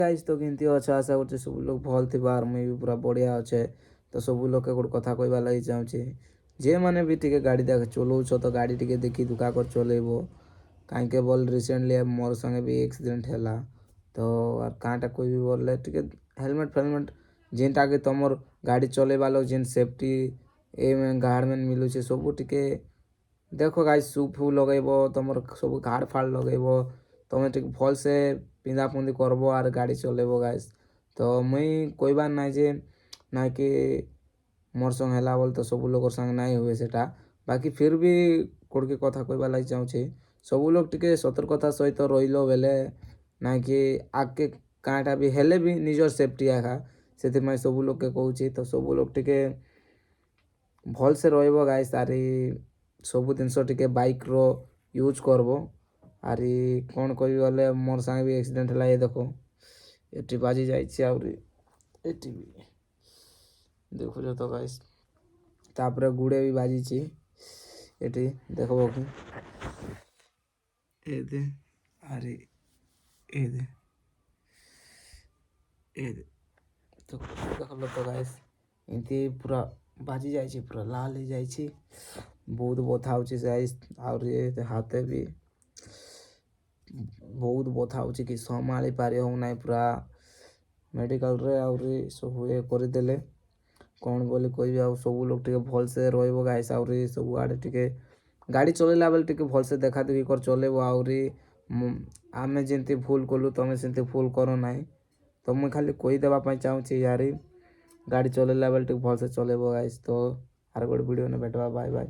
Guys तो केमती अछ आशा करछे सब लोग भल थिबा आर मुई भी पूरा बढ़िया अछे। तो सब लोग के गोटे कथा कहबा लगी चाहूँचे जे मैंने भी टिके गाड़ी देख चलाउछ तो गाड़ी टिके देखी दुखा कर चलेबो कहीं बोल रिसेंटली मोर संगे भी एक्सीडेंट है तो आर कहाँटा कोई भी बोले टिके हेलमेट फेलमेट जेनटा के तुमर गाड़ी चलेबा लोग जेन सेफ्टी ए गार्ड में मिलूचे सब टिके देखो गाइस शू फू लगेबो तुमर सब गार्ड फाड़ लगेबो तुम टिके भल से पिंधा पुंधी करबो आर गाड़ी चलेबो गाइस। तो मुई कहबार ना जे ना कि मोर संग हैला बोल तो सब लोग संग नहीं हुए सेटा बाकी फिर भी कोड़के कथा कहबा लगी चाहूँचे सब लोग टिके सतर्कता सहित रहिलो बेले ना कि आगे काँटा भी हेले भी निजर सेफ्टी आखा से सब लोग के कहूँ तो सब लोग टिके भल से रहिबो गाइस आरी सब जिनस टिके बाइक रो यूज करबो आरी कौन कहि गले मोर संगे भी एक्सीडेंट है ये देखो एटी बाजी जाइए आउरी एटी भी देखो तो गाइस तापरे गुड़े भी बाजी एटी देखो कि ए दे अरे ए दे तो देखल तो गाइस इनती पूरा बाजी जाइए पूरा लाल हो जाइए बहुत बथा हो गाइस और हाथे भी बहुत बथा हो कि संभाली पारि हो ना पूरा मेडिकल रे आउरी सब ये करदेले कौन बोली कोई भी सब लोग टिके भल से रहिबो गाइस आउरी सब आड़े टिके गाड़ी चलेला बेले टिके भल से देखा देखी कर चलेबो आउरी आमे जेंती भूल कलु तमे सेंती भूल करो नाही तो मुई खाली कही देबा पई चाहूची यारी गाड़ी चलेला बेले टिके भल से चलेबो गाइस। तो आर गोटे वीडियो ने भेटवा बाय बाय।